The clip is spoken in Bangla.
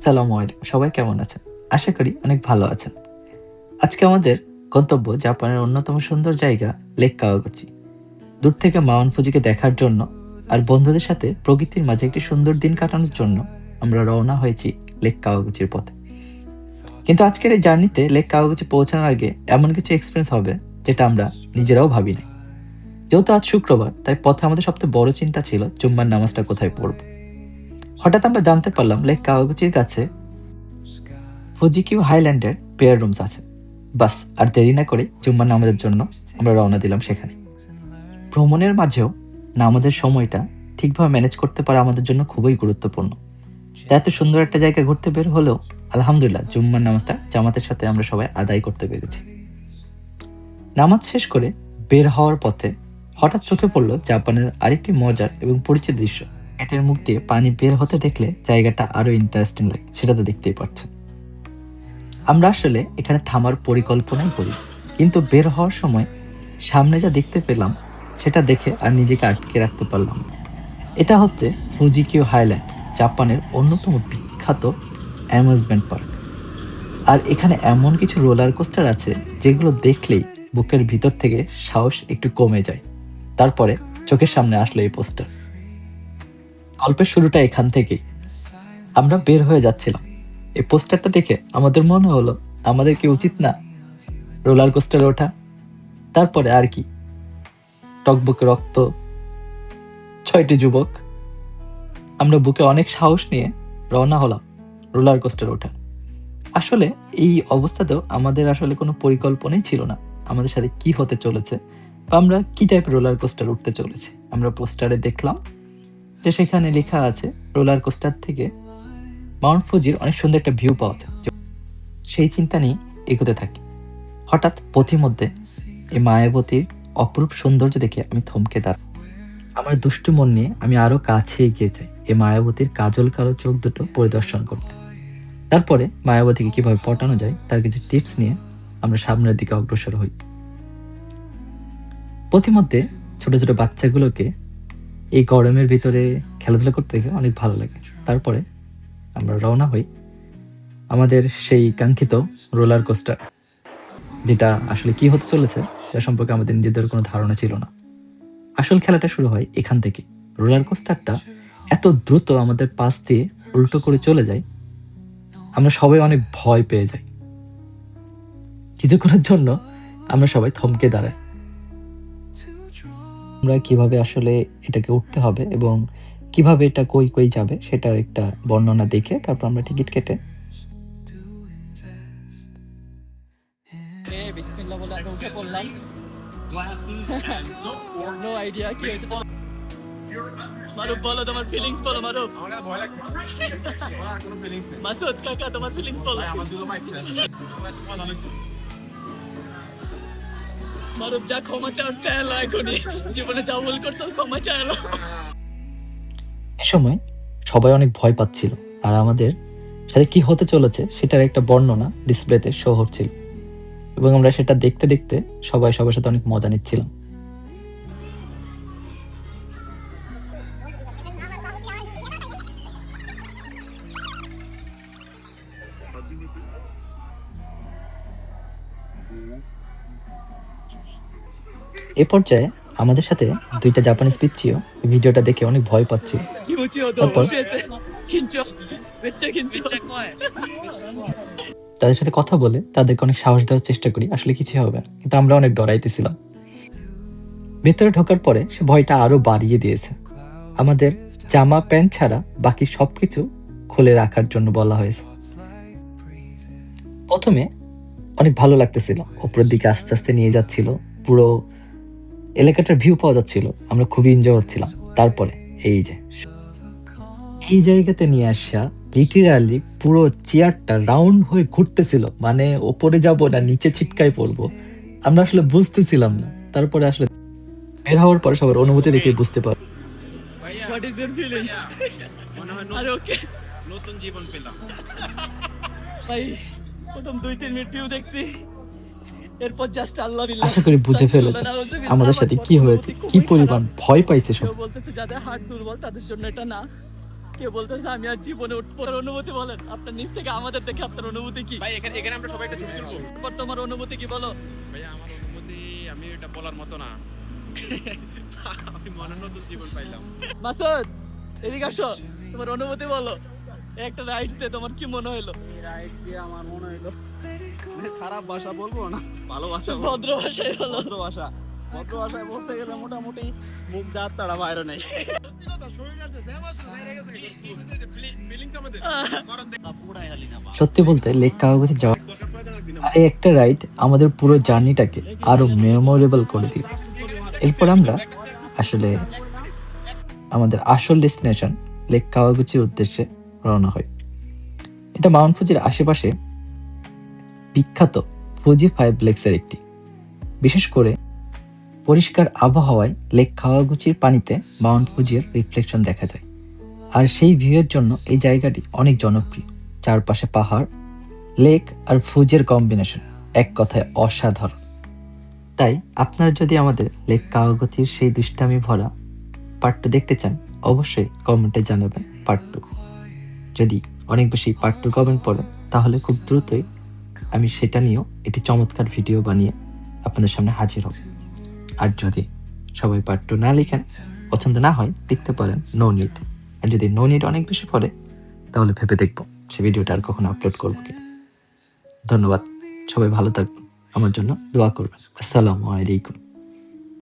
আসসালামু আলাইকুম। সবাই কেমন আছেন? আশা করি অনেক ভালো আছেন। আজকে আমাদের গন্তব্য জাপানের অন্যতম সুন্দর জায়গা লেক কাওয়াগুচি। দূর থেকে মাউন্ট ফুজিকে দেখার জন্য আর বন্ধুদের সাথে প্রকৃতির মাঝে একটি সুন্দর দিন কাটানোর জন্য আমরা রওনা হয়েছি লেক কাওয়াগুচির পথে। কিন্তু আজকের এই জার্নিতে লেক কাওয়াগুচি পৌঁছানোর আগে এমন কিছু এক্সপেরিয়েন্স হবে যেটা আমরা নিজেরাও ভাবি নাই। যেহেতু আজ শুক্রবার, তাই পথে আমাদের সবচেয়ে বড় চিন্তা ছিল জুম্মার নামাজটা কোথায় পড়ব। হঠাৎ আমরা জানতে পারলাম লেক কাওয়াগুচির কাছে ফুজিকিউ হাইল্যান্ডের পেয়ার রুমস আছে। বাস আর দেরি না করে জুম্মার নামাজের জন্য আমরা রওনা দিলাম সেখানে। ভ্রমণের মাঝেও নামাজের সময়টা ঠিকভাবে ম্যানেজ করতে পারা আমাদের জন্য খুবই গুরুত্বপূর্ণ। তাই এত সুন্দর একটা জায়গায় ঘুরতে বের হলেও আলহামদুলিল্লাহ জুম্মার নামাজটা জামাতের সাথে আমরা সবাই আদায় করতে পেরেছি। নামাজ শেষ করে বের হওয়ার পথে হঠাৎ চোখে পড়লো জাপানের আরেকটি মজার এবং পরিচিত দৃশ্য। গেটের মুখ দিয়ে পানি বের হতে দেখলে জায়গাটা আরো ইন্টারেস্টিং লাগে, সেটা তো দেখতেই পাচ্ছেন। আমরা আসলে এখানে থামার পরিকল্পনাই করি, কিন্তু বের হওয়ার সময় সামনে যা দেখতে পেলাম সেটা দেখে আর নিজেকে আটকে রাখতে পারলাম না। এটা হচ্ছে ফুজিকিউ হাইল্যান্ড, জাপানের অন্যতম বিখ্যাত অ্যামিউজমেন্ট পার্ক। আর এখানে এমন কিছু রোলার কোস্টার আছে যেগুলো দেখলেই বুকের ভিতর থেকে সাহস একটু কমে যায়। তারপরে চোখের সামনে আসলো এই পোস্টার। গল্পের শুরুটা এখান থেকেই। আমরা বের হয়ে যাচ্ছিলাম, এই পোস্টারটা দেখে আমাদের মনে হলো আমাদের কি উচিত না রোলার কোস্টারে ওঠা। তারপরে আর কি, টকবকে রক্ত, 6টি যুবক, আমরা বুকে অনেক সাহস নিয়ে রওনা হলাম রোলার কোস্টারে ওঠা। আসলে এই অবস্থাতেও আমাদের আসলে কোনো পরিকল্পনাই ছিল না আমাদের সাথে কি হতে চলেছে বা আমরা কি টাইপের রোলার কোস্টার উঠতে চলেছি। আমরা পোস্টারে দেখলাম যে সেখানে লেখা আছে রোলার কোস্টার থেকে মাউন্ট ফুজির অনেক সুন্দর একটা ভিউ পাওয়া যায়। সেই চিন্তা নিয়ে এগোতে থাকি। হঠাৎ পথিমধ্যে এই মায়াবতীর অপরূপ সৌন্দর্য দেখে আমি থমকে দাঁড়াই। আমার দুষ্টু মন নিয়ে আমি আরো কাছে এগিয়ে যাই এই মায়াবতীর কাজল কালো চোখ দুটো পরিদর্শন করতে। তারপরে মায়াবতীকে কিভাবে পটানো যায় তার কিছু টিপস নিয়ে আমরা সামনের দিকে অগ্রসর হই। পথিমধ্যে ছোট ছোট বাচ্চাগুলোকে এই গরমের ভিতরে খেলাধুলা করতে দেখে অনেক ভালো লাগে। তারপরে আমরা রওনা হই আমাদের সেই কাঙ্ক্ষিত রোলার কোস্টার, যেটা আসলে কি হতে চলেছে সেটা সম্পর্কে আমাদের নিজেদের কোনো ধারণা ছিল না। আসল খেলাটা শুরু হয় এখান থেকে। রোলার কোস্টারটা এত দ্রুত আমাদের পাশ দিয়ে উল্টো করে চলে যায়, আমরা সবাই অনেক ভয় পেয়ে যাই। কিছুক্ষণের জন্য আমরা সবাই থমকে দাঁড়াই। আমরা কিভাবে আসলে এটাকে উঠতে হবে এবং কিভাবে এটা কই কই যাবে সেটার একটা বর্ণনা দেখে তারপর আমরা টিকিট কেটে বিসমিল্লাহ বলে আমরা উঠে পড়লাম। নো আইডিয়া কি হয়েছে। মারুফ বলো তোমার ফিলিংস বলো। মারুফ আমার ভয় লাগছে। আমার কোনো ফিলিংস নেই। মাসুদ কাকা তোমার ফিলিংস বলো। আমার দুটো মাইক ছিল। মারুফ যা ক্ষমা চাইলো এখনই, জীবনে যা ভুল করছস ক্ষমা চাইলো। এ সময় সবাই অনেক ভয় পাচ্ছিল আর আমাদের সাথে কি হতে চলেছে সেটার একটা বর্ণনা ডিসপ্লেতে শো হচ্ছিল এবং আমরা সেটা দেখতে দেখতে সবাই সবার সাথে অনেক মজা নিচ্ছিলাম। এ পর্যায়ে আমাদের সাথে 2টা জাপানিজ পিচ্চিও ভিডিওটা দেখে অনেক ভয় পাচ্ছিল। তারপর তাদের সাথে কথা বলে তাদেরকে অনেক সাহস দেওয়ার চেষ্টা করি, আসলে কিছু হবে না, কিন্তু আমরা অনেক ডরাইতেছিলাম। ভেতরে ঢোকার পরে সে ভয়টা আরো বাড়িয়ে দিয়েছে। আমাদের জামা প্যান্ট ছাড়া বাকি সবকিছু খুলে রাখার জন্য বলা হয়েছে। প্রথমে অনেক ভালো লাগতেছিল, উপরের দিকে আস্তে আস্তে নিয়ে যাচ্ছিল, পুরো এলাকাটার ভিউ পাওয়া যাচ্ছিল, আমরা খুবই এনজয় হচ্ছিলাম। তারপরে এই জায়গাতে নিয়ে আসা লিটারালি পুরো চেয়ারটা রাউন্ড হয়ে ঘুরতেছিল, মানে ওপরে যাব না নিচে ছিটকায় পড়বো, আমরা আসলে বুঝতেছিলাম না। তারপরে আসলে বের হওয়ার পরে সবার অনুভূতি দেখে বুঝতে পারো। What is your feeling? মনে হয় আর ওকে নতুন জীবন পেলাম ভাই। প্রথম 2-3 মিনিট ভিউ দেখছি, এরপর জাস্ট আল্লাহ বিল্লাহ। আশা করি বুঝে ফেলেছে আমাদের সাথে কি হয়েছে, কি পরিমাণ ভয় পাইছে সব। কেউ বলতেছে যাদের হার্ট দুর্বল তাদের জন্য এটা না, কে বলতেছে আমি আর জীবনে উঠবো না? অনুভূতি বলেন আপনার নিজ থেকে আমাদের দেখে আপনার অনুভূতি কি? ভাই এখানে এখানে আমরা সবাই একটা ছবি তুলবো। এবার তোমার অনুভূতি কি বলো? ভাই আমার অনুভূতি আমি এটা বলার মতো না। আমি মনে নতুন জীবন পাইলাম। মাসুদ এদিকে আসো, তোমার অনুভূতি বলো। একটা রাইড তে তোমার কি মনে হলো? এই রাইড দিয়ে আমার মনে হইলো খারাপ ভাষা বলবো না, ভালো ভাষা বলবো। ভদ্র ভাষায় বলো। ভদ্র ভাষা, ভদ্র ভাষায় বলতে গেলে মোটামুটি মুখ দাঁত তাড়া বাইরে নেই। সত্যি বলতে লেক কাওয়াগুচি যাওয়া আর এই একটা রাইড আমাদের পুরো জার্নিটাকে আরো মেমোরেবল করে দিল। এরপর আমরা আসলে আমাদের আসল ডেস্টিনেশন লেক কাওয়াগুচির উদ্দেশ্যে রওনা হই। এটা মাউন্ট ফুজির আশেপাশে বিখ্যাত ফুজি 5 লেকসের একটি। বিশেষ করে পরিষ্কার আবহাওয়ায় লেক কাওয়াগুচির পানিতে মাউন্ট ফুজির রিফ্লেকশন দেখা যায়। আর সেই ভিউয়ের জন্য এই জায়গাটি অনেক জনপ্রিয়। চারপাশে পাহাড়, লেক আর ফুজের কম্বিনেশন এক কথায় অসাধারণ। তাই আপনারা যদি আমাদের লেক কাওয়াগুচির সেই দুষ্টামি ভরা পার্ট 2 দেখতে চান, অবশ্যই কমেন্টে জানাবেন পার্ট 2। যদি অনেক বেশি পার্ট 2 কমেন্ট পড়ে তাহলে খুব দ্রুতই আমি সেটা নিয়েও একটি চমৎকার ভিডিও বানিয়ে আপনাদের সামনে হাজির হব। আর যদি সবাই পার্ট 2 না লিখেন, পছন্দ না হয়, লিখতে পারেন নো নিড। আর যদি নো নিড অনেক বেশি পড়ে তাহলে ভেবে দেখবো সে ভিডিওটা আর কখনো আপলোড করবো কিনা। ধন্যবাদ, সবাই ভালো থাকবেন, আমার জন্য দোয়া করবেন। আসসালামু আলাইকুম।